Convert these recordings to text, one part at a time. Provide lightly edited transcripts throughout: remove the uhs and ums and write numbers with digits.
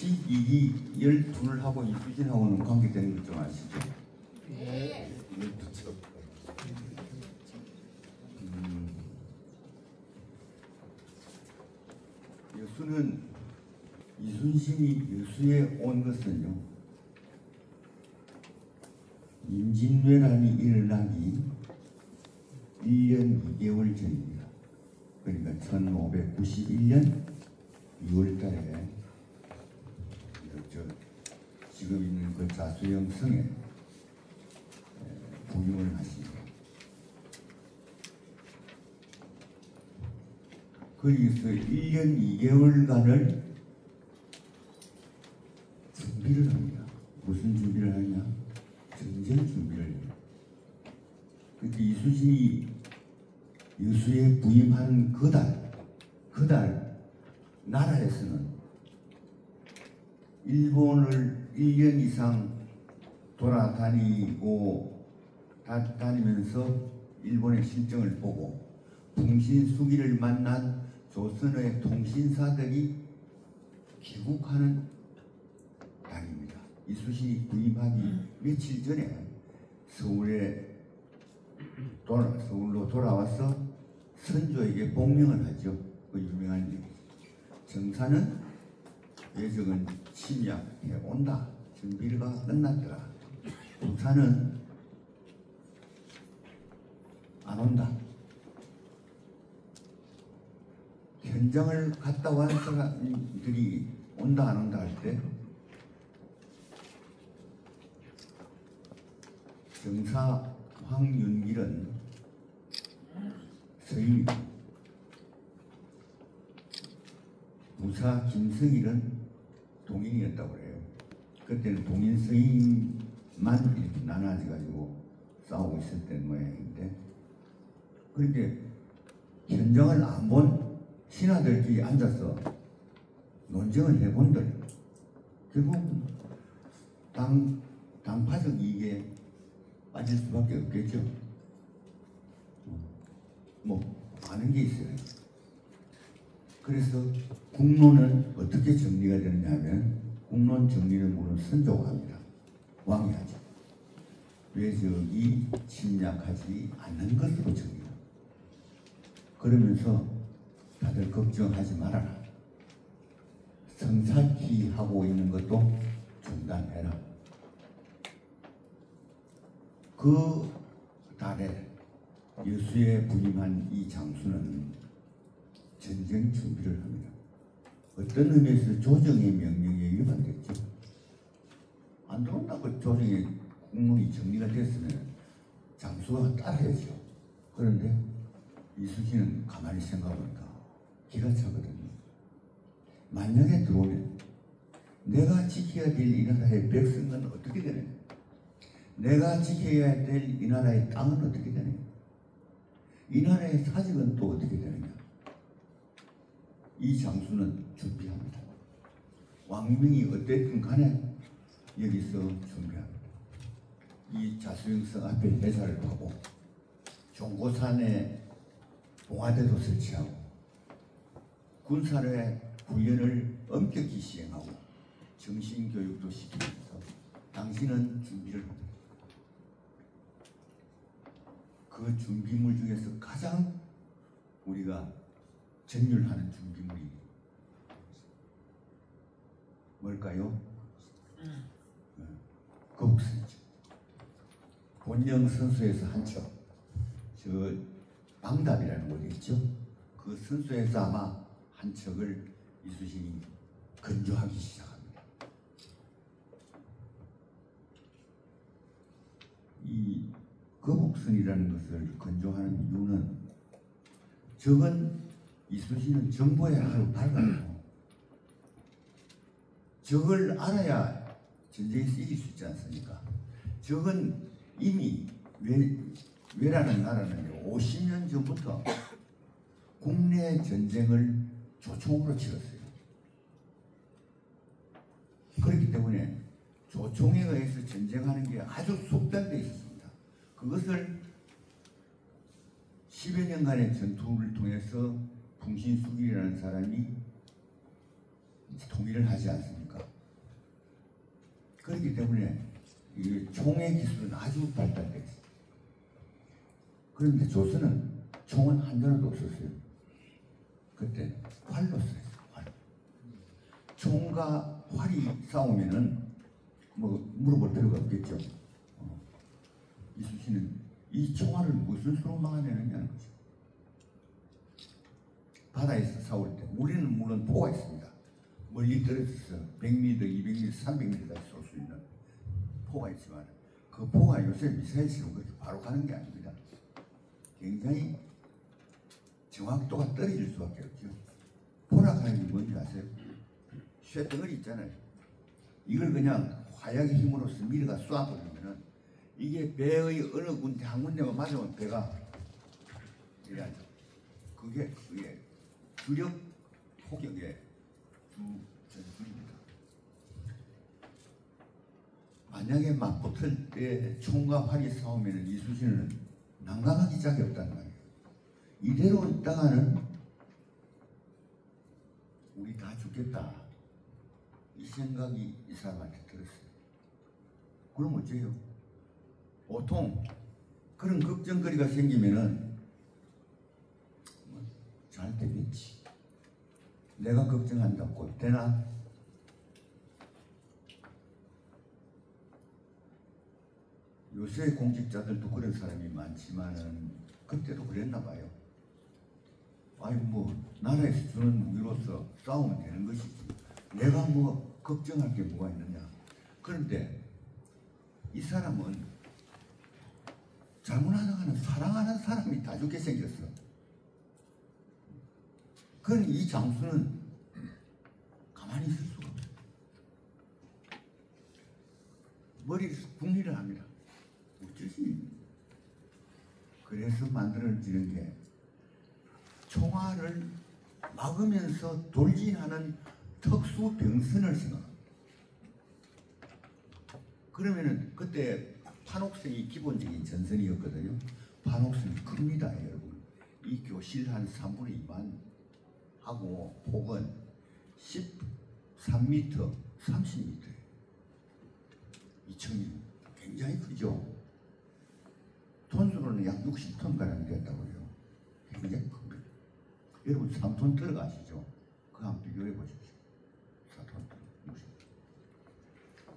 12기 12를 하고 이수진하고는 관계되는 거 좀 아시죠? 네. 여수는 이순신이 여수에 온 것은요, 임진왜란이 일어나기 1년 2개월 전입니다. 그러니까 1591년 2월달에 지금 있는 그 자수영 성에 부임을 하십니다. 거기서 1년 2개월간을 준비를 합니다. 무슨 준비를 하냐? 전쟁 준비를 해요. 그때 이수진이 여수에 부임한 그달 나라에서는 일본을 1년 이상 다니면서 일본의 실정을 보고 풍신수기를 만난 조선의 통신사들이 귀국하는 달입니다. 이수신이 부임하기 며칠 전에 서울로 돌아와서 선조에게 복명을 하죠. 그 유명한 얘기. 정사는 예정은 침략해 온다. 준비가 끝났더라. 부사는 안 온다. 현장을 갔다 온 사람들이 온다 안 온다 할 때 정사 황윤길은 서인이고 부사 김성일은 동인이었다고 해요. 그때는 동인 서인만 이렇게 나눠져가지고 싸우고 있었던 모양인데, 그런데 현장을 안 본 신하들끼리 앉아서 논쟁을 해본들 결국 당파적 이익에 빠질 수밖에 없겠죠. 뭐 아는 게 있어요. 그래서 국론은 어떻게 정리가 되느냐 하면, 국론 정리는 물론 선조가 합니다. 왕이 하죠. 외적이 침략하지 않는 것으로 정리합니다. 그러면서 다들 걱정하지 말아라. 성사기 하고 있는 것도 중단해라. 그 달에 여수에 부임한 이 장수는 전쟁 준비를 합니다. 어떤 의미에서 조정의 명령에 위반됐죠. 안 들어온다고 조정의 국문이 정리가 됐으면 장수가 따라야죠. 그런데 이수진은 가만히 생각해보니까 기가 차거든요. 만약에 들어오면 내가 지켜야 될 이 나라의 백성은 어떻게 되느냐? 내가 지켜야 될 이 나라의 땅은 어떻게 되느냐? 이 나라의 사직은 또 어떻게 되느냐? 이 장수는 준비합니다. 왕명이 어땠든 간에 여기서 준비합니다. 이 자수영성 앞에 회사를 하고 종고산에 봉화대도 설치하고 군사의 훈련을 엄격히 시행하고 정신교육도 시키면서 당신은 준비를 합니다. 그 준비물 중에서 가장 우리가 전율하는 준비물이 뭘까요? 거북선이죠. 본영선수에서 한 척, 저 방답이라는 곳이 있죠. 그 선수에서 아마 한 척을 이수신이 건조하기 시작합니다. 이 거북선이라는 것을 건조하는 이유는, 적은 이수신은 정보에 아주 밝아요. 적을 알아야 전쟁에서 이길 수 있지 않습니까? 적은 이미 왜라는 나라는 50년 전부터 국내 전쟁을 조총으로 치렀어요. 그렇기 때문에 조총에 의해서 전쟁하는 게 아주 속달되어 있습니다. 그것을 10여 년간의 전투를 통해서 풍신수길이라는 사람이 통일을 하지 않습니까? 그렇기 때문에 이 총의 기술은 아주 발달되어 있어요. 그런데 조선은 총은 한 자루도 없었어요. 그때 활로 썼어요. 활. 총과 활이 싸우면은 뭐 물어볼 필요가 없겠죠. 이순신은 이 총알을 무슨 수로 막아내느냐는 거죠. 바다에서 싸울 때 우리는 물론 포가 있습니다. 멀리 떨어져서 100m, 200m, 300m까지 쏠 수 있는 포가 있지만 그 포가 요새 미사일처럼 그렇게 바로 가는 게 아닙니다. 굉장히 정확도가 떨어질 수밖에 없죠. 포락하는 게 뭔지 아세요? 쇳덩어리 있잖아요. 이걸 그냥 화약의 힘으로써 밀어가 쏴버리면은 이게 배의 어느 군데 한 군데만 맞으면 배가 이래 앉아. 그게 주력 포격의 주 전술입니다. 만약에 맞붙을 때 총과 활이 싸우면 이순신은 난감한 기짝이 없단 말이에요. 이대로 있다가는 우리 다 죽겠다. 이 생각이 이 사람한테 들었어요. 그럼 어째요? 보통 그런 걱정거리가 생기면은 잘 되겠지. 내가 걱정한다고 되나? 요새 공직자들도 그런 사람이 많지만은 그때도 그랬나 봐요. 아니 뭐 나라에서 주는 무기로서 싸우면 되는 것이지. 내가 뭐 걱정할 게 뭐가 있느냐. 그런데 이 사람은 잘못하다가는 사랑하는 사람이 다 죽게 생겼어. 그럼 이 장수는 가만히 있을 수가 없어. 머리를 궁리를 합니다. 어쩌지? 그래서 만들어지는 게 총알을 막으면서 돌진하는 특수 병선을 생각합니다. 그러면은 그때 판옥선이 기본적인 전선이었거든요. 판옥선이 큽니다, 여러분. 이 교실 한 3분의 2만 하고 폭은 13m, 30m. 2,000m. 굉장히 크죠. 톤수로는 약 60톤 가량 됐다고요. 굉장히 큽니다. 여러분 3톤 들어가시죠? 그거 한번 비교해 보십시오. 4톤, 60.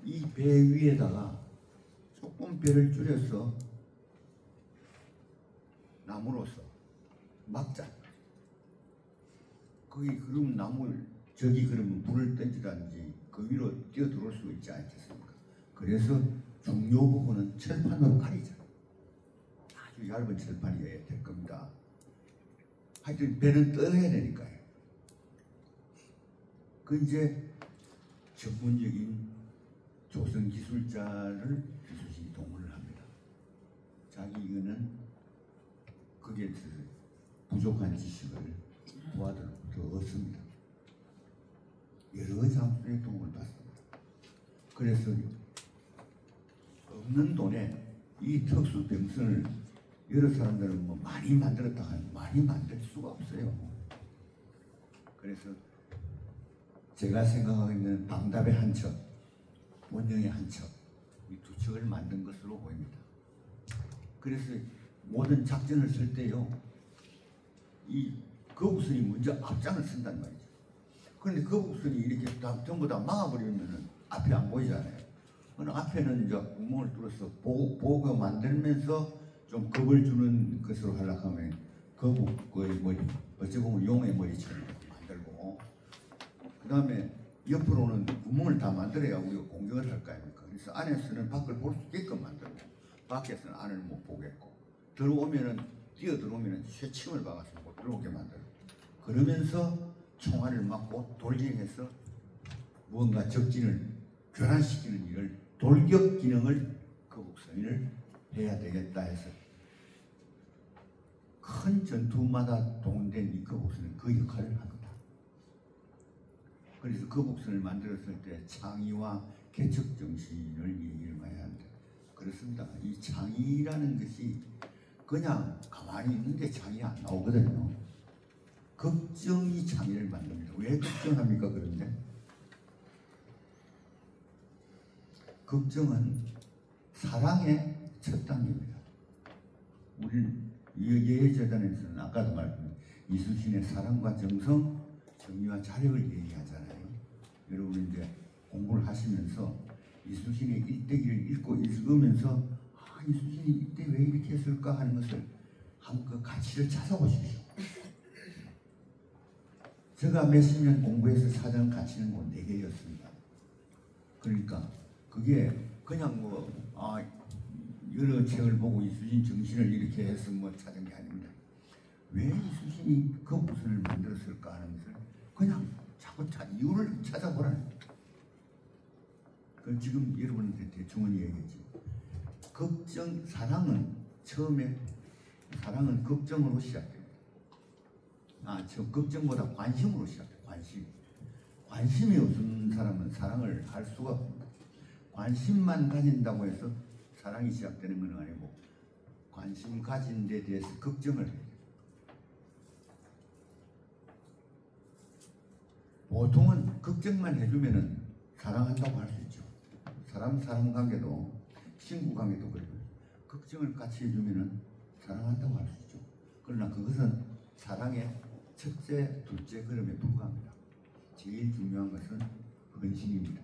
이 배 위에다가 조금 배를 줄여서 나무로서 막자. 거기 그럼 나무를 저기 그러면 불을 던지든지 그 위로 뛰어들어올 수 있지 않겠습니까? 그래서 중요 부분은 철판으로 가리자. 아주 얇은 철판이어야 될 겁니다. 하여튼 배는 떠야 되니까요. 그 이제 전문적인 조선 기술자를 이순신이 동원을 합니다. 자기 이거는 그게 부족한 지식을 부하들로부터 얻습니다. 여러 장수의 도움을 받습니다. 그래서 없는 돈에 이 특수 병선을 여러 사람들은 뭐 많이 만들었다 하면 많이 만들 수가 없어요. 그래서 제가 생각하고 있는 방답의 한 척, 원영의 한 척, 이 두 척을 만든 것으로 보입니다. 그래서 모든 작전을 쓸 때요, 이 거북선이 먼저 앞장을 쓴단 말이죠. 그런데 거북선이 이렇게 다 전부 다 막아버리면은 앞이 안 보이잖아요. 그럼 앞에는 이제 구멍을 뚫어서 보고 만들면서 좀 겁을 주는 것으로 하려고 하면 거북의 머리, 어찌 보면 용의 머리처럼 만들고, 그 다음에 옆으로는 구멍을 다 만들어야 우리가 공격을 할 거 아닙니까? 그래서 안에서는 밖을 볼 수 있게끔 만들고, 밖에서는 안을 못 보겠고, 들어오면은, 뛰어들어오면은 쇠침을 박아서 못 들어오게 만들고, 그러면서 총알을 맞고 돌진해서 무언가 적진을 교란시키는 일을, 돌격 기능을 거북선을 해야 되겠다 해서 큰 전투마다 동원된 이 거북선은 그 역할을 합니다. 그래서 거북선을 만들었을 때 창의와 개척 정신을 얘기를 많이 합니다. 그렇습니다. 이 창의라는 것이 그냥 가만히 있는데 창의 안 나오거든요. 걱정이 창의를 만듭니다. 왜 걱정합니까? 그런데 걱정은 사랑의 첫 단계입니다. 우리는 예예재단에서는 아까도 말했지만 이순신의 사랑과 정성, 정의와 자력을 얘기하잖아요. 여러분 이제 공부를 하시면서 이순신의 일대기를 읽고 읽으면서 이순신이 이때 왜 이렇게 했을까 하는 것을 한번 그 가치를 찾아보십시오. 제가 몇십 년 공부해서 찾은 가치는 뭐 4개였습니다. 그러니까 그게 그냥 여러 책을 보고 이순신 정신을 이렇게 해서 찾은 게 아닙니다. 왜 이순신이 그 무선을 만들었을까 하는 것을 그냥 자꾸 이유를 찾아보라는 거예요. 그럼 지금 여러분한테 대충은 얘기했지. 처음에 사랑은 걱정으로 시작돼요. 걱정보다 관심으로 시작돼요. 관심이 없는 사람은 사랑을 할 수가 없습니다. 관심만 가진다고 해서 사랑이 시작되는 건 아니고 관심 가진 데 대해서 걱정을 해요. 보통은 걱정만 해주면은 사랑한다고 할 수 있죠. 사람 관계도 친구 관계도 그래요. 걱정을 같이 해주면은 사랑한다고 할 수 있죠. 그러나 그것은 사랑의 첫째, 둘째 걸음에 불과합니다. 제일 중요한 것은 헌신입니다.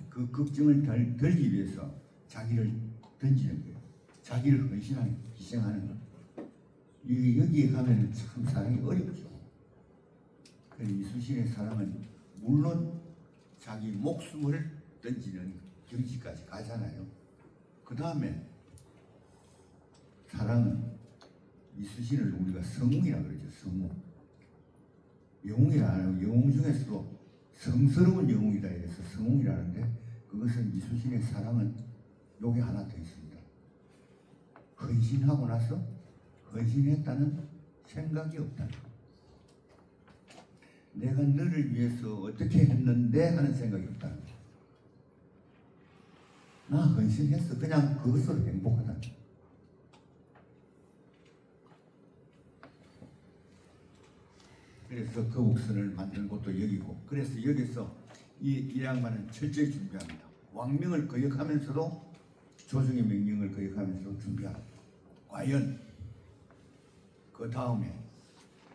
그 걱정을 덜기 위해서 자기를 던지는 거예요. 자기를 헌신하는, 희생하는 것. 여기에 가면 참 사랑이 어렵죠. 이순신의 사랑은 물론 자기 목숨을 던지는 경지까지 가잖아요. 그 다음에 사랑은 이순신을 우리가 성웅이라 그러죠. 성웅. 영웅이라는 영웅 중에서도 성스러운 영웅이다 해서 성웅이라는데 그것은 이순신의 사랑은 여기 하나 더 있습니다. 헌신하고 나서 헌신했다는 생각이 없다는 거. 내가 너를 위해서 어떻게 했는데 하는 생각이 없다는 거. 나 헌신했어. 그냥 그것으로 행복하다는 거. 그래서 거북선을 만든 것도 여기고, 그래서 여기서 이 양반은 철저히 준비합니다. 왕명을 거역하면서도 조정의 명령을 거역하면서 준비합니다. 과연 그 다음에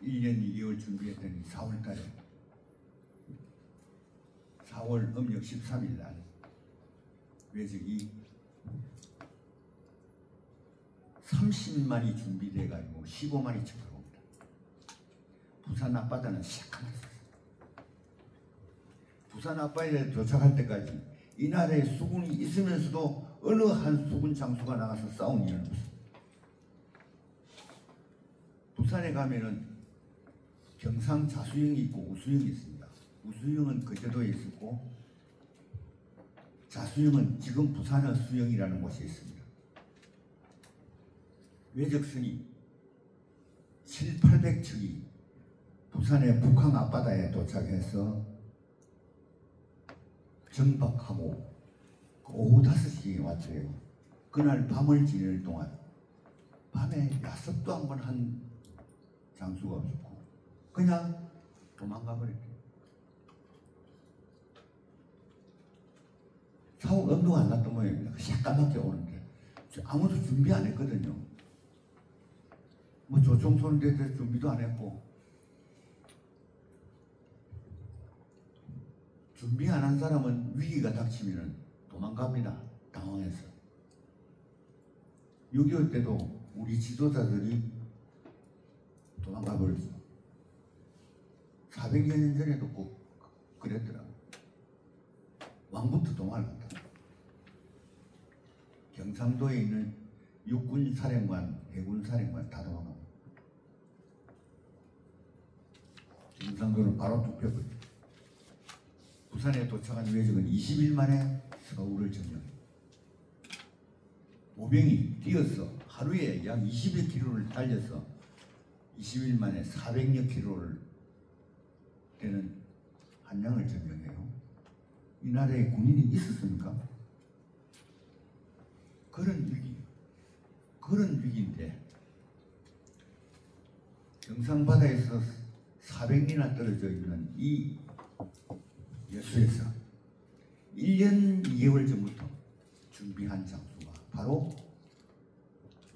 1년 2개월 준비했더니 4월 달에 4월 음력 13일 날 외적이 30만이 준비돼가지고 15만이 척하고 옵니다. 부산 앞바다는 시작하겠어요. 부산 앞바다에 도착할 때까지 이 나라에 수군이 있으면서도 어느 한 수군 장수가 나가서 싸운 일은 없습니다. 부산에 가면은 경상 자수영이 있고 우수영이 있습니다. 우수영은 거제도에 있었고 자수영은 지금 부산의 수영이라는 곳에 있습니다. 외적선이 700~800척이 부산의 북한 앞바다에 도착해서 정박하고 오후 5시에 왔어요. 그날 밤을 지낼 동안 밤에 야습도 한 번 한 장수가 없었고 그냥 도망가 버렸대요. 사고 엄두가 안 났던 모양입니다. 새까맣게 오는데 아무도 준비 안 했거든요. 뭐 조총 쏘는데 대해서 준비도 안 했고 준비 안 한 사람은 위기가 닥치면 도망갑니다. 당황해서. 6.25 때도 우리 지도자들이 도망가 버렸어. 400여 년 전에도 꼭 그랬더라고. 왕부터 도망갔다. 경상도에 있는 육군 사령관, 해군 사령관 다 도망가고 경상도는 바로 뚝 펴버려. 부산에 도착한 외적은 20일 만에 서울을 점령해. 모병이 뛰어서 하루에 약 20여 킬로를 달려서 20일 만에 400여 킬로를 되는 한양을 점령해요. 이 나라에 군인이 있었습니까? 그런 위기인데 경상바다에서 400리나 떨어져 있는 이 여수에서 1년 2개월 전부터 바로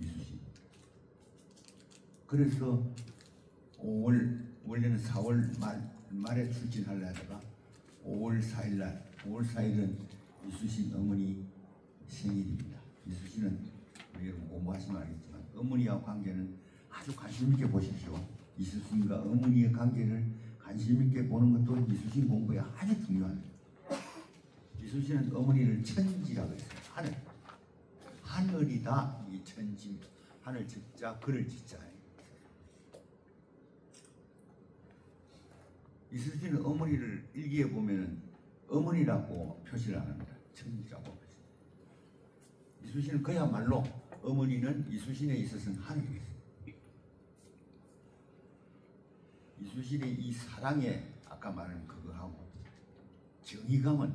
이수신. 그래서 5월, 원래는 4월 말에 출진하려다가 5월 4일은 이수신 어머니 생일입니다. 이수신은 여러분 공부하시면 알겠지만 어머니와 관계는 아주 관심 있게 보십시오. 이수신과 어머니의 관계를 관심 있게 보는 것도 이수신 공부에 아주 중요합니다. 이수신은 어머니를 천지라고 했어요. 하늘. 하늘이다. 이 천지입니다. 하늘 짓자, 글을 짓자. 이수신은 어머니를 일기에 보면 어머니라고 표시를 안 합니다. 천지라고 표시. 이수신은 그야말로 어머니는 이수신에 있어서는 하늘이겠어요. 이수신의 이 사랑에 아까 말한 그거하고 정의감은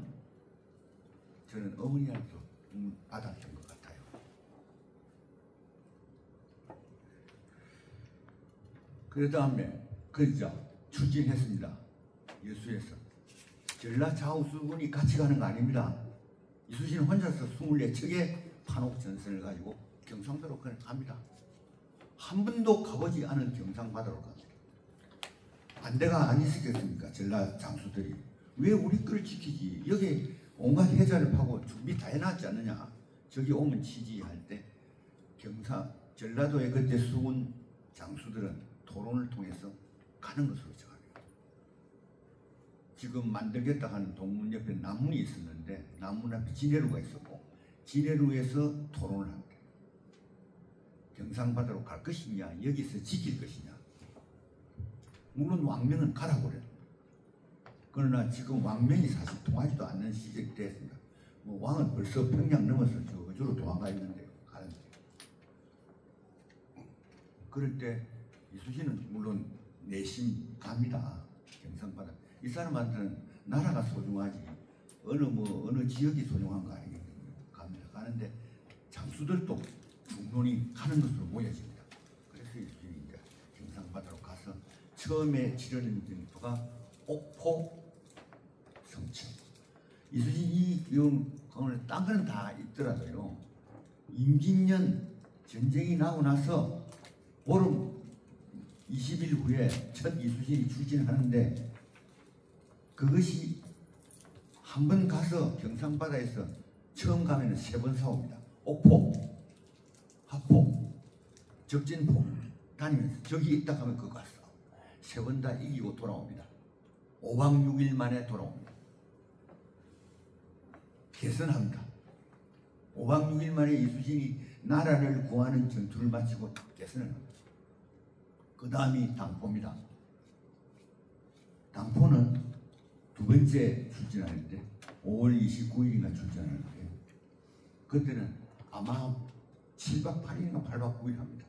저는 어머니한테도 받았던 것 같아요. 그 다음에 그죠 출진했습니다. 여수에서 전라 좌우수군이 같이 가는 거 아닙니다. 이수신은 혼자서 24척의 판옥 전선을 가지고 경상도로 그냥 갑니다. 한 번도 가보지 않은 경상바다로 갑니다. 반대가 안 있었겠습니까? 전라 장수들이 왜 우리 걸 지키지? 여기 온갖 해자를 파고 준비 다 해놨지 않느냐? 저기 오면 치지 할 때 전라도의 그때 수군 장수들은 토론을 통해서 가는 것으로 정합니다. 지금 만들겠다 하는 동문 옆에 남문이 있었는데 남문 앞에 진해루가 있었고 진해루에서 토론을 합니다. 경상바다로 갈 것이냐 여기서 지킬 것이냐. 물론 왕명은 가라고 그래요. 그러나 지금 왕명이 사실 통하지도 않는 시절이 됐습니다. 뭐 왕은 벌써 평양 넘어서 저주로 도망가 있는데요. 가는데. 그럴 때 이수신은 물론 내심 갑니다. 경상바다. 이 사람한테는 나라가 소중하지 어느 지역이 소중한 거 아니거든요. 갑니다. 가는데 장수들도 중론이 가는 것으로 보여집니다. 그래서 이수신이 이제 경상바다로 가서 처음에 치러진 전투가 옥포 성천. 이수신이 오늘 딴 거는 다 있더라도요. 임진년 전쟁이 나고 나서 보름 20일 후에 첫 이수신이 출진하는데 그것이 한 번 가서 경상바다에서 처음 가면 3번 싸웁니다. 옥포, 하포, 적진포 다니면서 저기 있다 가면 그거 갔어. 3번 다 이기고 돌아옵니다. 5박 6일 만에 돌아옵니다. 개선합니다. 5박 6일 만에 이수신이 나라를 구하는 전투를 마치고 개선을 합니다. 그 다음이 당포입니다. 당포는 두 번째 출진하는데 5월 29일인가 출진하는데 그때는 아마 7박 8일인가 8박 9일 합니다.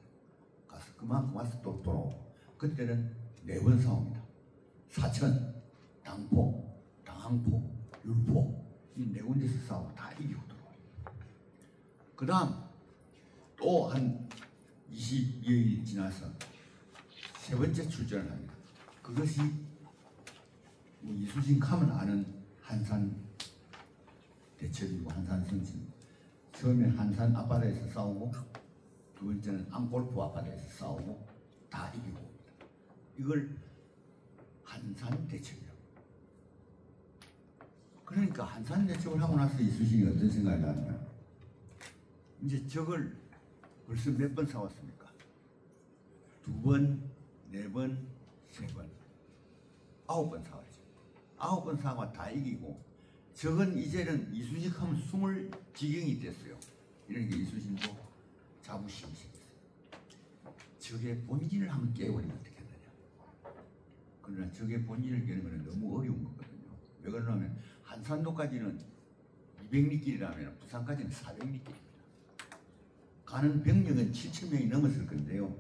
가서 그만큼 와서 또 돌아오고 그때는 4번 싸웁니다. 사천, 당포, 당항포, 율포 이 4군데서 싸우고 다 이기고 들어와요. 그 다음 또 한 20여일 지나서 3번째 출전을 합니다. 그것이 뭐 이수신 가면 아는 한산 대첩이고 한산 성신. 처음에 한산 앞바다에서 싸우고 두 번째는 앙골프 앞바다에서 싸우고 다 이기고 옵니다. 이걸 한산 대첩이라고. 그러니까 한산 대첩을 하고 나서 이수신이 어떤 생각을 하냐면 이제 적을 벌써 몇 번 싸웠습니까? 2번, 4번, 3번, 9번 싸웠죠. 9번 싸워 다 이기고 적은 이제는 이수식 하면 숨을 지경이 됐어요. 이러니까 이수신도 자부심이 생겼어요. 적의 본질을 한번 깨버리면 어떻게 하느냐. 그러나 적의 본질을 깨는 건 너무 어려운 거거든요. 왜 그러냐면 한산도까지는 200리길이라면 부산까지는 400리길입니다. 가는 병력은 7,000명이 넘었을 건데요.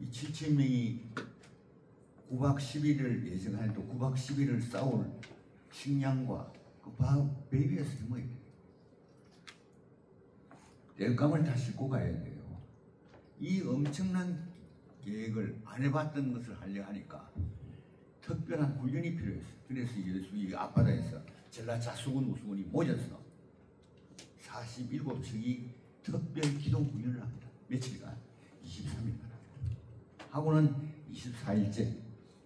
이 7,000명이 9박 10일을 예정하는데 9박 10일을 싸울 식량과 그 배비에서 정말 땔감을 다 싣고 가야 돼요. 이 엄청난 계획을 안 해봤던 것을 하려 하니까 특별한 훈련이 필요했어요. 그래서 이 앞바다에서 전라 자수군 우수군이 모여서 47척이 특별 기동 훈련을 합니다. 며칠간 23일간 하고는 24일째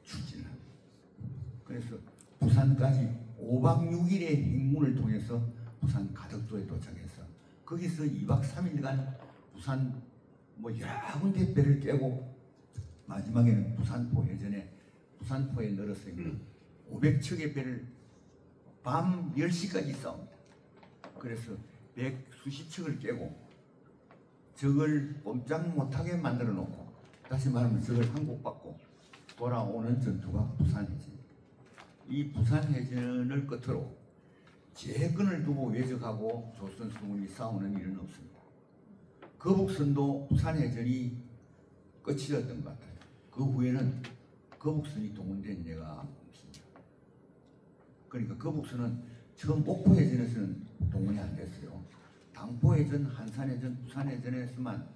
출진을 합니다. 그래서 부산까지 5박 6일의 행군을 통해서 부산 가덕도에 도착해서 거기서 2박 3일간 부산 여러 군데 배를 깨고 마지막에는 부산포에 늘어서 500척의 배를 밤 10시까지 싸웁니다. 그래서 100수십 척을 깨고 적을 꼼짝 못하게 만들어 놓고 다시 말하면 적을 항복받고 돌아오는 전투가 부산해전입니다. 이 부산해전을 끝으로 재건을 두고 외적하고 조선 수군이 싸우는 일은 없습니다. 거북선도 부산해전이 끝이었던 것 같아요. 그 후에는 거북선이 동원된 예가 없습니다. 그러니까 거북선은 처음 옥포해전에서는 동원이 안 됐어요. 당포해전, 한산해전, 부산해전에서만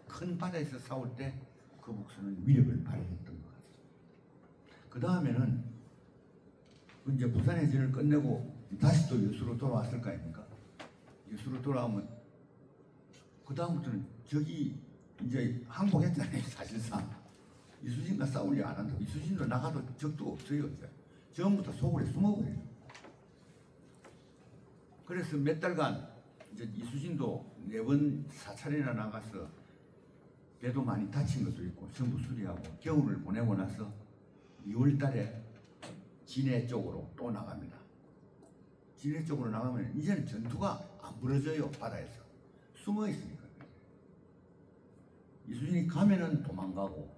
큰 바다에서 싸울 때 거북선은 위력을 발휘했던 것 같아요. 그 다음에는 이제 부산해전을 끝내고 다시 또 여수로 돌아왔을 거 아닙니까? 여수로 돌아오면 그 다음부터는 저기 이제 항복했잖아요. 사실상 이수신과 싸우려 안 한다고. 이수신도 나가도 적도 없어요. 전부 다 소굴에 숨어버려요. 그래서 몇 달간 이제 이수신도 4번 사찰이나 나가서 배도 많이 다친 것도 있고 전부 수리하고 겨울을 보내고 나서 2월 달에 진해 쪽으로 또 나갑니다. 진해 쪽으로 나가면 이제는 전투가 안 벌어져요. 바다에서 숨어 있으니까. 이수신이 가면은 도망가고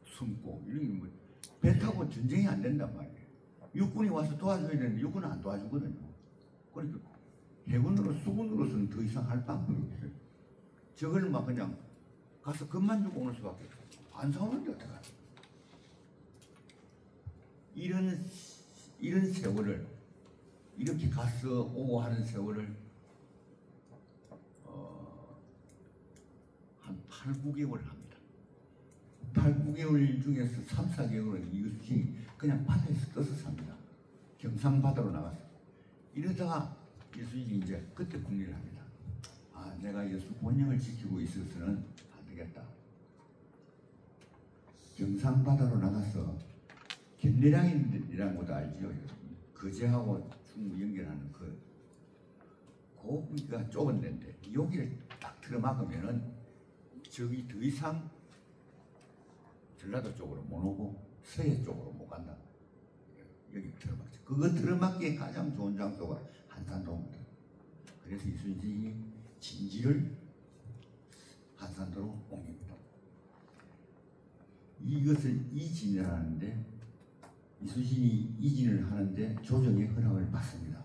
숨고 이런 배 타고 전쟁이 안 된단 말이에요. 육군이 와서 도와줘야 되는데 육군은 안 도와주거든요. 그러니까 해군으로 수군으로서는 더 이상 할 방법이 없어요. 적을 막 그냥 가서 겁만 주고 오는 수밖에 없어요. 안 싸우는데 어떡하나. 이런 세월을 이렇게 가서 오고 하는 세월을 한 8, 9개월 합니다. 8, 9개월 중에서 3, 4개월은 이것이 그냥 바다에서 떠서 삽니다. 경상바다로 나가서. 이러다가 예수님이 이제 그때 궁리를 합니다. 아, 내가 예수 본령을 지키고 있어서는 안 되겠다. 경상바다로 나가서 견내량이라는 것도 알죠? 거제하고 중부 연결하는 거기가 좁은 데인데 여기를 딱 들어막으면은 적이 더 이상 전라도 쪽으로 못 오고 서해 쪽으로 못 간다. 여기 들어막죠. 그거 들어막기에 가장 좋은 장소가 한산도입니다. 그래서 이순신이 진지를 한산도로 옮깁니다. 이것을 이진을 하는데 이순신이 이진을 하는데 조정의 허락을 받습니다.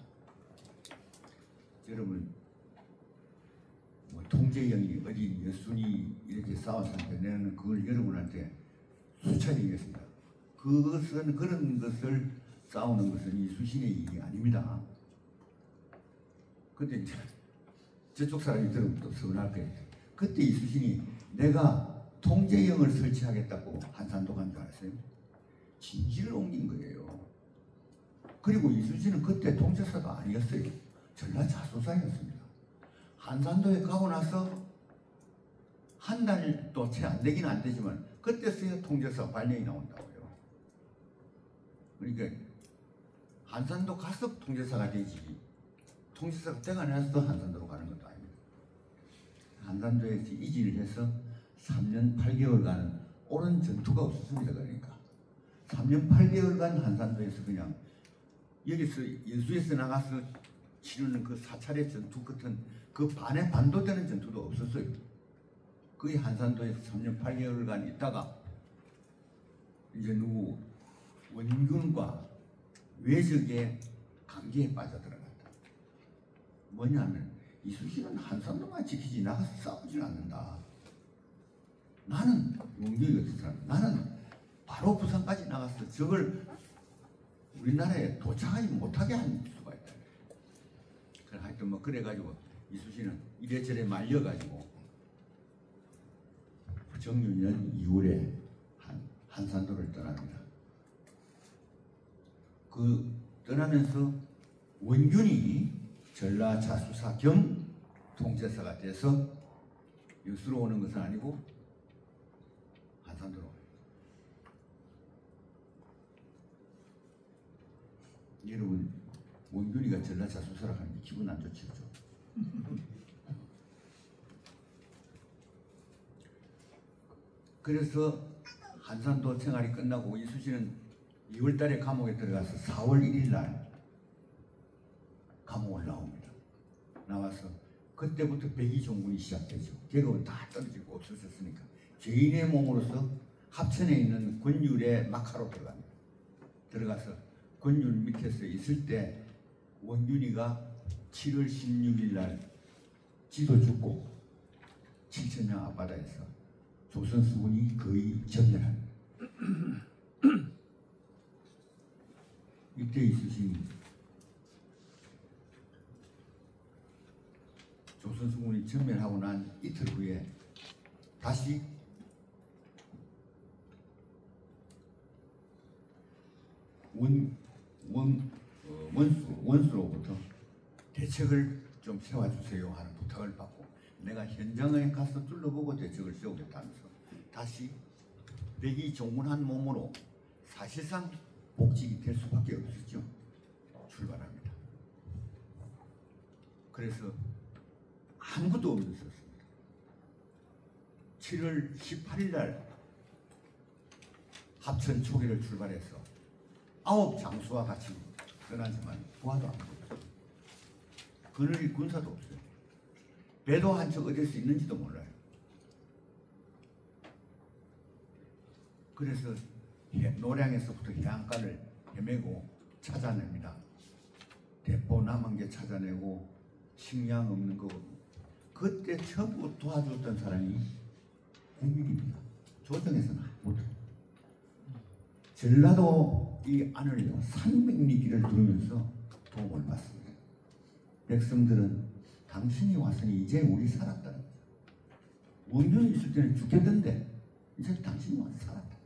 여러분 통제영이 어디 여순이 이렇게 싸운 상태는 그걸 여러분한테 수차례 얘기했습니다. 그것은 그런 것을 싸우는 것은 이순신의 일이 아닙니다. 그때 이제 저쪽 사람이 들으면 또 서운할 거예요. 그때 이순신이 내가 통제영을 설치하겠다고 한산도 간 줄 알았어요. 진지를 옮긴 거예요. 그리고 이순신은 그때 통제사도 아니었어요. 전라 자소사였습니다. 한산도에 가고 나서 한 달도 채 안 되긴 안 되지만 그때서야 통제사 발령이 나온다고요. 그러니까 한산도 가서 통제사가 되지 통제사가 때가 나서 한산도로 가는 것도 아닙니다. 한산도에서 이진을 해서 3년 8개월간 옳은 전투가 없었습니다. 그러니까 3년 8개월간 한산도에서 그냥 여기서 여수에서 나가서 치르는 그 사찰의 전투 같은 그 반의 반도 되는 전투도 없었어요. 거기 한산도에서 3년 8개월간 있다가 이제 원균과 외적의 관계에 빠져들어갔다. 뭐냐면 이순신은 한산도만 지키지 나가서 싸우질 않는다. 나는 용기가 없는 사람. 나는 바로 부산까지 나가서 적을 우리나라에 도착하지 못하게 한 수가 있다. 그래 하여튼 그래가지고 이순신은 이래저래 말려가지고 정유년 2월에 한산도를 떠납니다. 떠나면서 원균이 전라 자수사 겸 통제사가 돼서 여수로 오는 것은 아니고 한산도로. 여러분, 원균이가 전라 자수사라 하는 게 기분 안 좋죠? 그래서 한산도 생활이 끝나고 이수신은 2월 달에 감옥에 들어가서 4월 1일 날 감옥을 나옵니다. 나와서 그때부터 백의종군이 시작되죠. 계급은 다 떨어지고 없어졌으니까 죄인의 몸으로서 합천에 있는 권율의 막하로 들어갑니다. 들어가서 권율 밑에서 있을 때 원균이가 7월 16일 날 지도 죽고 7천량 앞바다에서 조선 수군이 거의 전멸합니다. 이때 있으신 조선 수군이 전멸하고 난 이틀 후에 다시 원수로부터 대책을 좀 세워주세요 하는 부탁을 받고 내가 현장에 가서 둘러보고 대책을 세우겠다면서 다시 백이 종군한 몸으로 사실상 복직이 될 수밖에 없었죠. 출발합니다. 그래서 아무것도 없었습니다. 7월 18일 날 합천 초기를 출발해서 9 장수와 같이 떠나지만 부하도 안 보였어요. 그늘이 군사도 없어요. 배도 한 척 어디서 있는지도 몰라요. 그래서 노량에서부터 해안가를 헤매고 찾아냅니다. 대포 남은 게 찾아내고 식량 없는 거. 그때 처음 도와줬던 사람이 국민입니다. 조정에서는 아무도. 전라도 이 안을요 300리기를 두르면서 도움을 받습니다. 백성들은 당신이 왔으니 이제 우리 살았다는 거죠. 원균이 있을 때는 죽겠는데 이제 당신이 와서 살았다.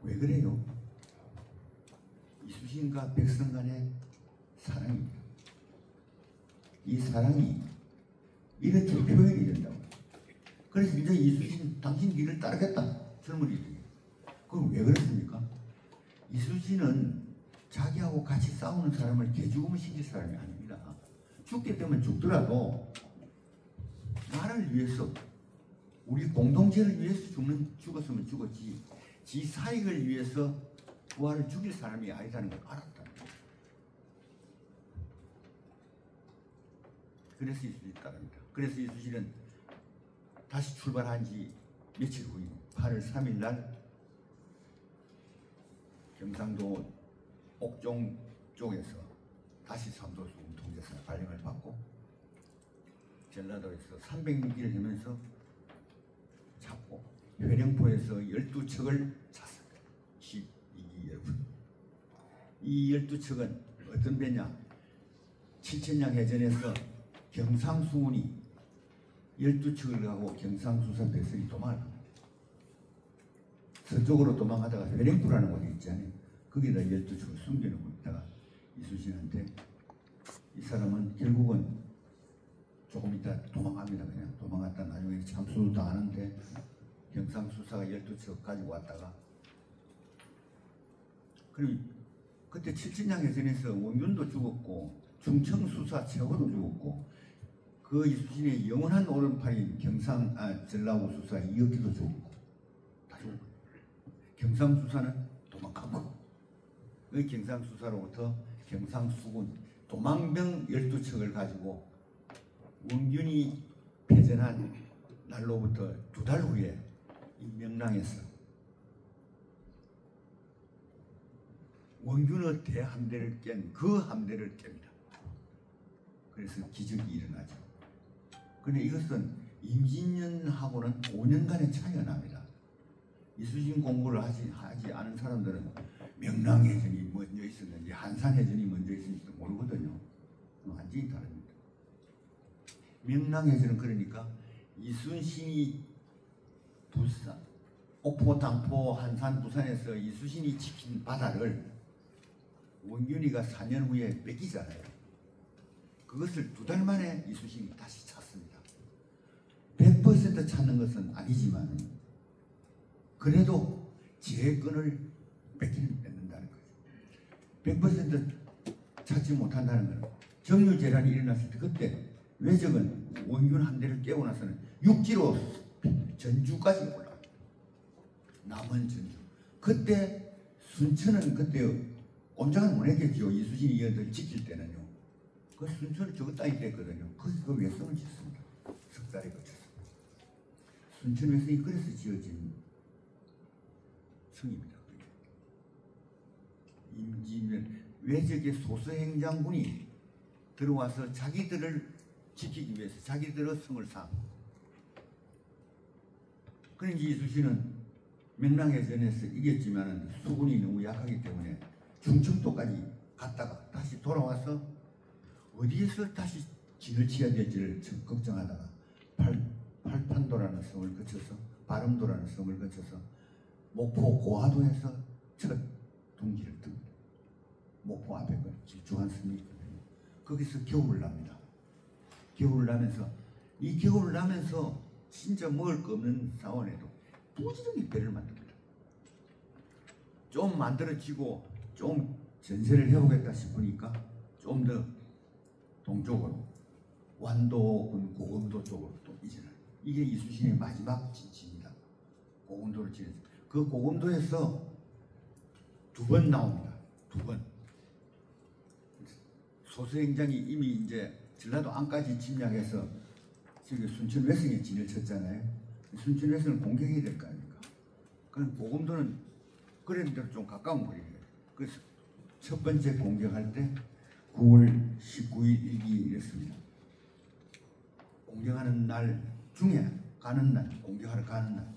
왜 그래요? 이수신과 백성 간의 사랑입니다. 이 사랑이 이렇게 표현이 된다고. 그래서 이제 이수신 당신 길을 따르겠다. 젊은이들이. 그럼 왜 그렇습니까? 이수신은 자기하고 같이 싸우는 사람을 개죽음을 시킬 사람이 아닙니다. 죽게 되면 죽더라도 나를 위해서 우리 공동체를 위해서 죽었으면 죽었지 지 사익을 위해서 부하를 죽일 사람이 아니라는 걸 알았다. 그래서 이수신이 따릅니다. 그래서 이수신은 다시 출발한 지 며칠 후인 8월 3일 날 경상도 옥종 쪽에서 다시 삼도수군 통제사 발령을 받고 전라도에서 300리기를 하면서 잡고 회령포에서 12척을 찼습니다. 12기 여러분. 이 12척은 어떤 배냐? 7천량 해전에서 경상수군이 12척을 가고 경상수사 백성이 도망을 합니다. 서쪽으로 도망가다가 회령포라는 곳이 있잖아요. 거기다 12척을 숨겨놓고 있다가 이수신한테 이 사람은 결국은 조금 이따 도망갑니다. 그냥 도망갔다 나중에 참수도 당하는데 경상수사가 12척 가지고 왔다가 그리고 그때 7천량 해전에서 원균도 죽었고 중청수사 최고도 죽었고 그 이수신의 영원한 오른팔인 전라우 수사 이혁기도 죽었고 다 죽었고 경상수사는 도망가고 그 경상수사로부터 경상수군 도망병 12척을 가지고 원균이 패전한 날로부터 2달 후에 이 명랑에서 원균의 대함대를 깬 그 함대를 깹니다. 그래서 기적이 일어나죠. 그런데 이것은 임진년하고는 5년간의 차이가 납니다. 이수신 공부를 하지 않은 사람들은 명랑해전이 먼저 있었는지 한산해전이 먼저 있었는지도 모르거든요. 완전히 다릅니다. 명랑해전은 그러니까 이순신이 부산, 옥포, 당포, 한산, 부산에서 이수신이 지킨 바다를 원균이가 4년 후에 뺏기잖아요. 그것을 2달 만에 이수신이 다시 찾습니다. 100% 찾는 것은 아니지만 그래도 제 건을 뺏는다는 거죠. 100% 찾지 못한다는 것은 정유재란이 일어났을 때 그때 외적은 원균 한 대를 깨고 나서는 육지로 전주까지 올라가요. 남원 전주. 그때 순천은 그때 꼼짝을 못 했겠죠. 이수진이 이어들 지킬 때는요. 그 순천을 저거 따위 됐거든요. 그래서 그 외성을 짓습니다. 석 달에 거쳐서. 순천 외성이 그래서 지어진 성입니다. 임진면 외적의 소수행장군이 들어와서 자기들을 지키기 위해서 자기들의 성을 쌓고, 그런지 이수신은 명랑해전에서 이겼지만 수군이 너무 약하기 때문에 충청도까지 갔다가 다시 돌아와서 어디에서 다시 진을 치어야 될지를 걱정하다가 팔판도라는 섬을 거쳐서 바름도라는 섬을 거쳐서 목포 고하도에서 첫 둥지를 듭니다. 목포 앞에 길쭉한 섬이 있거든요. 거기서 겨울을 납니다. 겨울을 나면서 이 겨울을 나면서 진짜 먹을 거 없는 상황에도 부지런히 배를 만듭니다. 좀 만들어지고 좀 전세를 해보겠다 싶으니까 좀 더 동쪽으로 완도군 고검도 쪽으로 또 이전을. 이게 이수신의 마지막 진치입니다. 고검도를 지내서 그 고검도에서 2번 나옵니다. 2번. 소수행장이 이미 이제 전라도 안까지 침략해서 저기 순천 외성에 진을 쳤잖아요. 순천 외성을 공격해야 될 거 아닙니까? 그럼 고검도는 그런 데로 좀 가까운 거리예요. 그래서 첫 번째 공격할 때 9월 19일 일기였습니다. 공격하는 날 중에 가는 날, 공격하러 가는 날.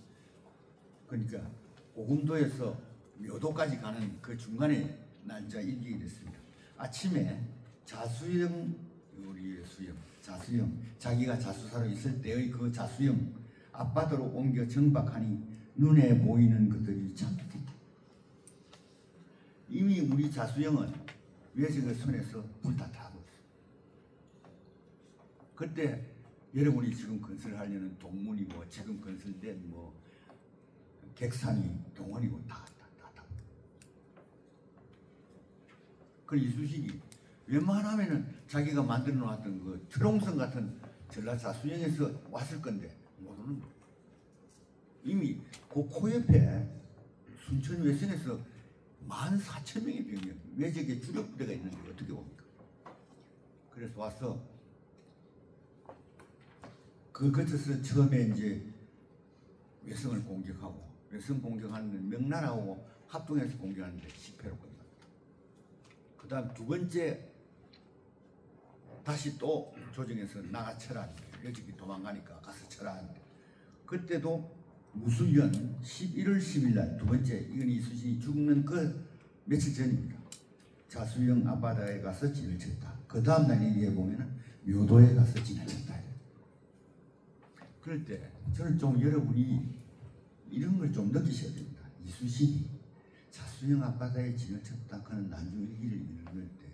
그러니까 고검도에서 묘도까지 가는 그 중간에 날짜 일기였습니다. 아침에 자수영, 우리의 수영, 자수영, 자기가 자수사로 있을 때의 그 자수영 앞바다로 옮겨 정박하니 눈에 보이는 것들이 참 이미 우리 자수영은 외적의 손에서 불타타고 있어요. 그때 여러분이 지금 건설하려는 동문이고 지금 건설된 뭐 객산이 동원이고 다. 그 이수식이 웬만하면은 자기가 만들어 놨던 그 트롱성 같은 전라 자수영에서 왔을 건데 못 오는 거예요. 이미 그 코옆에 순천 외선에서 14,000명의 병력, 외적의 주력 부대가 있는데 어떻게 옵니까? 그래서 와서 그 거쳐서 처음에 이제 외성을 공격하고, 외성 공격하는 명나라하고 합동해서 공격하는데 실패로 끝납니다. 그 다음 2번째 다시 또 조정해서 나가 쳐라. 외적이 도망가니까 가서 쳐라. 그때도 무술년 11월 10일 날 2번째, 이건 이수신이 죽는 그 며칠 전입니다. 자수영 앞바다에 가서 진을 쳤다. 그 다음 날 얘기해 보면은 묘도에 가서 진을 쳤다. 그럴 때 저는 좀 여러분이 이런 걸 좀 느끼셔야 됩니다. 이수신이 자수영 앞바다에 진을 쳤다 하는 난중 일기를 읽을 때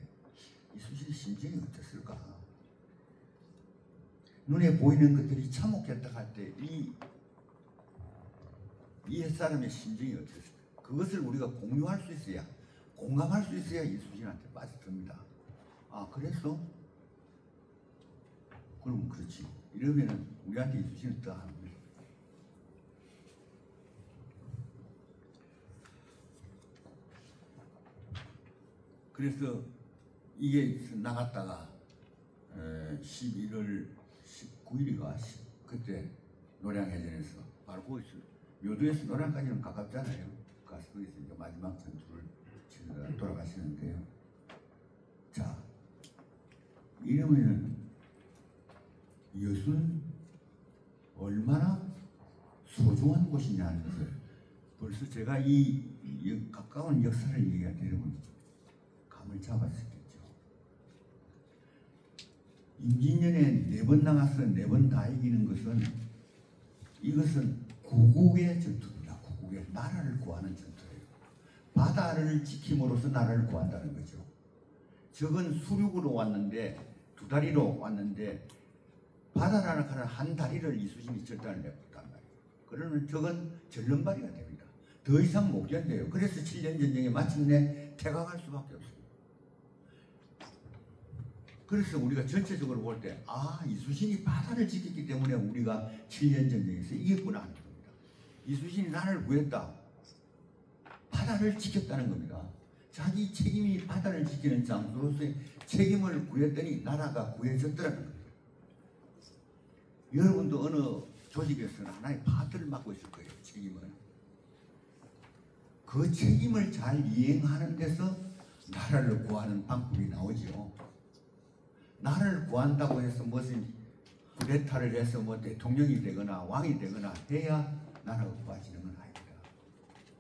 이수신의 심정이 어땠을까? 눈에 보이는 것들이 참혹했다 할 때 이 옛사람의 심정이 어땠을까? 그것을 우리가 공유할 수 있어야, 공감할 수 있어야 이수신한테 빠져듭니다. 아, 그래서? 그럼 그렇지. 이러면은 우리한테 이수신을 더 하는 거예요. 그래서 이게 나갔다가 11월 19일인가 그때 노량해전에서 바로 거기서 묘도에서 노량까지는 가깝잖아요. 가서 거기서 이제 마지막 전투를 치르다가 돌아가시는데요. 자, 이러면은 이것은 얼마나 소중한 곳이냐는 것을 벌써 제가 이 가까운 역사를 얘기할 때 여러분 감을 잡았었겠죠. 임진년에 4번 나가서 4번 다 이기는 것은, 이것은 구국의 전투입니다. 구국의 나라를 구하는 전투예요. 바다를 지킴으로써 나라를 구한다는 거죠. 적은 수륙으로 왔는데, 두 다리로 왔는데 바다라는 한 다리를 이수신이 절단을 내버렸단 말이에요. 그러면 적은 절름발이가 됩니다. 더 이상 못 견뎌요. 그래서 7년 전쟁에 마침내 퇴각할 수밖에 없습니다. 그래서 우리가 전체적으로 볼 때, 이수신이 바다를 지켰기 때문에 우리가 7년 전쟁에서 이겼구나 하는 겁니다. 이수신이 나를 구했다. 바다를 지켰다는 겁니다. 자기 책임이 바다를 지키는 장소로서의 책임을 구했더니 나라가 구해졌더라는 겁니다. 여러분도 어느 조직에서는 하나의 파트를 맡고 있을 거예요. 책임을. 그 책임을 잘 이행하는 데서 나라를 구하는 방법이 나오죠. 나라를 구한다고 해서 무슨 쿠데타를 해서 뭐 대통령이 되거나 왕이 되거나 해야 나라가 구해지는 건 아닙니다.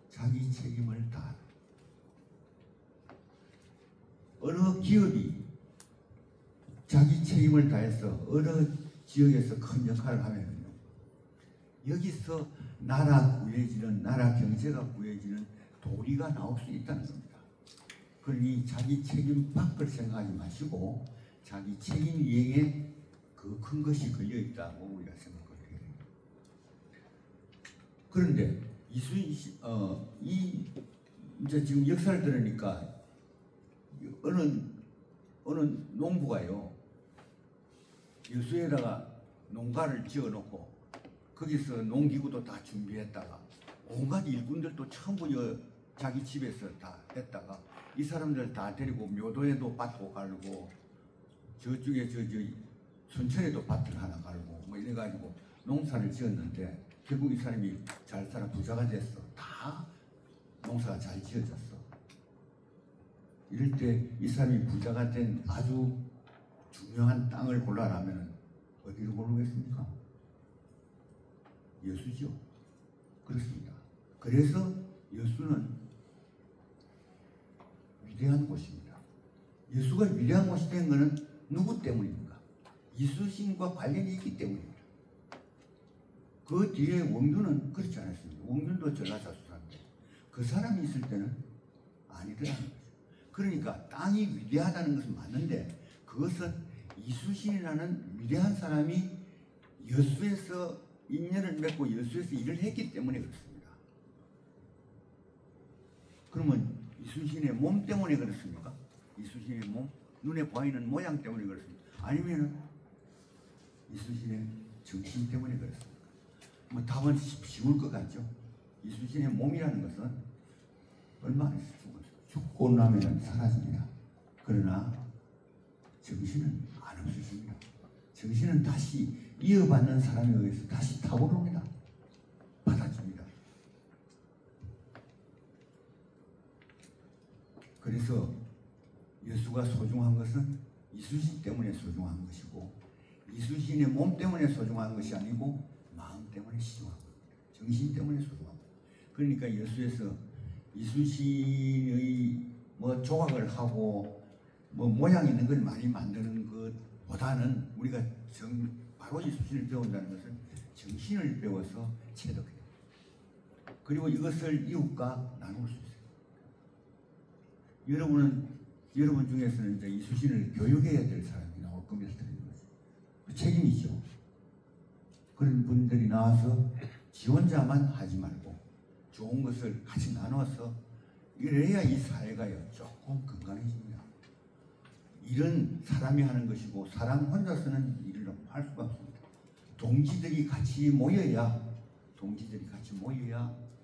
자기 책임을 다. 어느 기업이 자기 책임을 다해서 어느 지역에서 큰 역할을 하면요, 여기서 나라 구해지는, 나라 경제가 구해지는 도리가 나올 수 있다는 겁니다. 그러니 자기 책임 밖을 생각하지 마시고 자기 책임 이행에 그 큰 것이 걸려 있다고 우리가 생각을 해요. 그런데 이제 지금 역사를 들으니까 어느 농부가요, 여수에다가 농가를 지어놓고 거기서 농기구도 다 준비했다가 온갖 일꾼들도 전부 자기 집에서 다 했다가 이 사람들 다 데리고 묘도에도 밭고 갈고 저쪽에 저 순천에도 밭을 하나 갈고 뭐 이래가지고 농사를 지었는데 결국 이 사람이 잘 살아 부자가 됐어. 다 농사가 잘 지어졌어. 이럴 때 이 사람이 부자가 된 아주 중요한 땅을 골라라면 어디를 고르겠습니까? 여수죠. 그렇습니다. 그래서 여수는 위대한 곳입니다. 여수가 위대한 곳이 된 것은 누구 때문입니까? 이수신과 관련이 있기 때문입니다. 그 뒤에 원균은 그렇지 않았습니다. 원균도 전라자수사인데 그 사람이 있을 때는 아니더라는 거죠. 그러니까 땅이 위대하다는 것은 맞는데 그것은 이수신이라는 위대한 사람이 여수에서 인연을 맺고 여수에서 일을 했기 때문에 그렇습니다. 그러면 이수신의 몸 때문에 그렇습니까? 이수신의 몸? 눈에 보이는 모양 때문에 그렇습니까? 아니면 이수신의 정신 때문에 그렇습니까? 뭐 답은 쉬울 것 같죠? 이수신의 몸이라는 것은 얼마나 죽고 나면 사라집니다. 그러나 정신은 안 없으십니다. 정신은 다시 이어받는 사람에 의해서 다시 타오릅니다. 받아집니다. 그래서 여수가 소중한 것은 이수신 때문에 소중한 것이고 이수신의 몸 때문에 소중한 것이 아니고 마음 때문에 소중한 겁니다. 정신 때문에 소중한 겁니다. 그러니까 여수에서 이수신의 뭐 조각을 하고 뭐 모양 있는 걸 많이 만드는 것보다는 우리가 바로 이수신을 배운다는 것은 정신을 배워서 체득해요. 그리고 이것을 이웃과 나눌 수 있어요. 여러분 중에서는 이제 이수신을 교육해야 될 사람이 나올 겁니다. 그 책임이죠. 그런 분들이 나와서 지 혼자만 하지 말고 좋은 것을 같이 나눠서 이래야 이 사회가요 조금 건강해집니다. 일은 사람이 하는 것이고 사람 혼자서는 일을 할 수가 없습니다. 동지들이 같이 모여야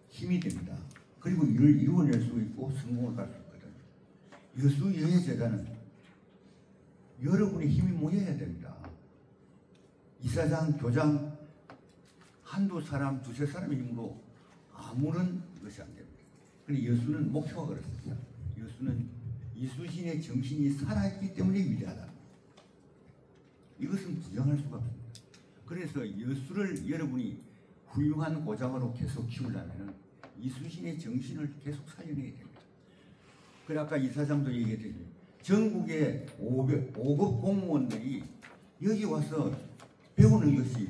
힘이 됩니다. 그리고 일을 이루어낼 수 있고 성공을 갈 수 있거든요. 여수여예재단은 여러분의 힘이 모여야 됩니다. 이사장, 교장 한두 사람, 두세 사람의 힘으로 아무런 것이 안 됩니다. 그런데 여수는 목표가 그렇습니다. 여수는 이수신의 정신이 살아있기 때문에 위대하다. 이것은 부정할 수가 없습니다. 그래서 여수를 여러분이 훌륭한 고장으로 계속 키우려면 이수신의 정신을 계속 살려내야 됩니다. 그래 아까 이사장도 얘기했듯이 전국의 5급 공무원들이 여기 와서 배우는 것이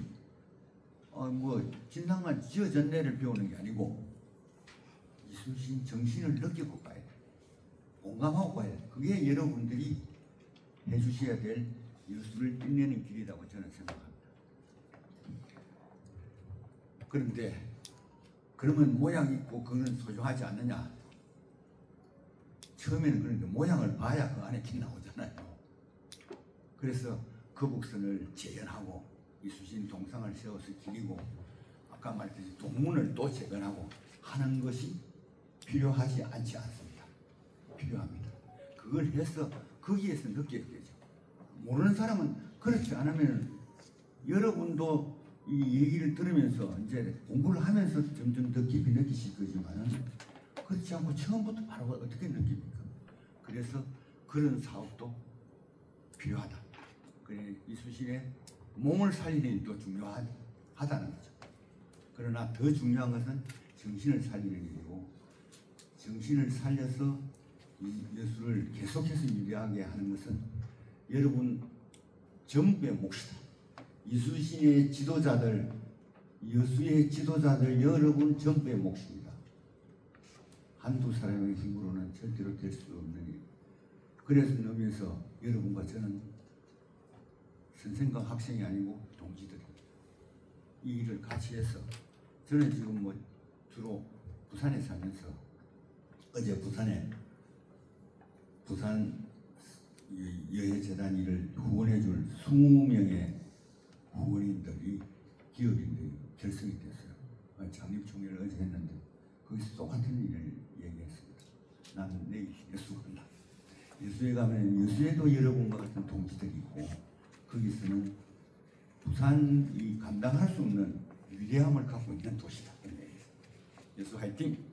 뭐 진상만 지어전례를 배우는 게 아니고 이순신 정신을 느끼고 가야 돼. 공감하고 가야 돼. 그게 여러분들이 해주셔야 될 예술을 빛내는 길이라고 저는 생각합니다. 그런데 그러면 모양 있고 그건 소중하지 않느냐? 처음에는 그런데 모양을 봐야 그 안에 길 나오잖아요. 그래서 거북선을 재현하고 이순신 동상을 세워서 기리고 아까 말했듯이 동문을 또 재건하고 하는 것이 필요하지 않지 않습니다. 필요합니다. 그걸 해서 거기에서 느껴야 되죠. 모르는 사람은 그렇지 않으면 여러분도 이 얘기를 들으면서 이제 공부를 하면서 점점 더 깊이 느끼실 거지만은 그렇지 않고 처음부터 바로 어떻게 느낍니까? 그래서 그런 사업도 필요하다. 그래 이순신의 몸을 살리는 일도 중요하다는 거죠. 그러나 더 중요한 것은 정신을 살리는 일이고 정신을 살려서 이 예술을 계속해서 유리하게 하는 것은 여러분 전부의 몫이다. 이순신의 지도자들, 여수의 지도자들 여러분 전부의 몫입니다. 한두 사람의 힘으로는 절대로 될 수 없는 일. 그래서 넘어서 여러분과 저는 선생과 학생이 아니고 동지들입니다. 이 일을 같이 해서 저는 지금 뭐 주로 부산에 살면서 어제 부산 여해재단 일을 후원해줄 20명의 후원인들이 기업인들이 결성이 됐어요. 장립총회를 어제 했는데 거기서 똑같은 일을 얘기했습니다. 나는 내일 여수 간다. 여수에 가면 여수에도 여러분과 같은 동지들이 있고 거기서는 부산이 감당할 수 없는 위대함을 갖고 있는 도시다. 여수 화이팅!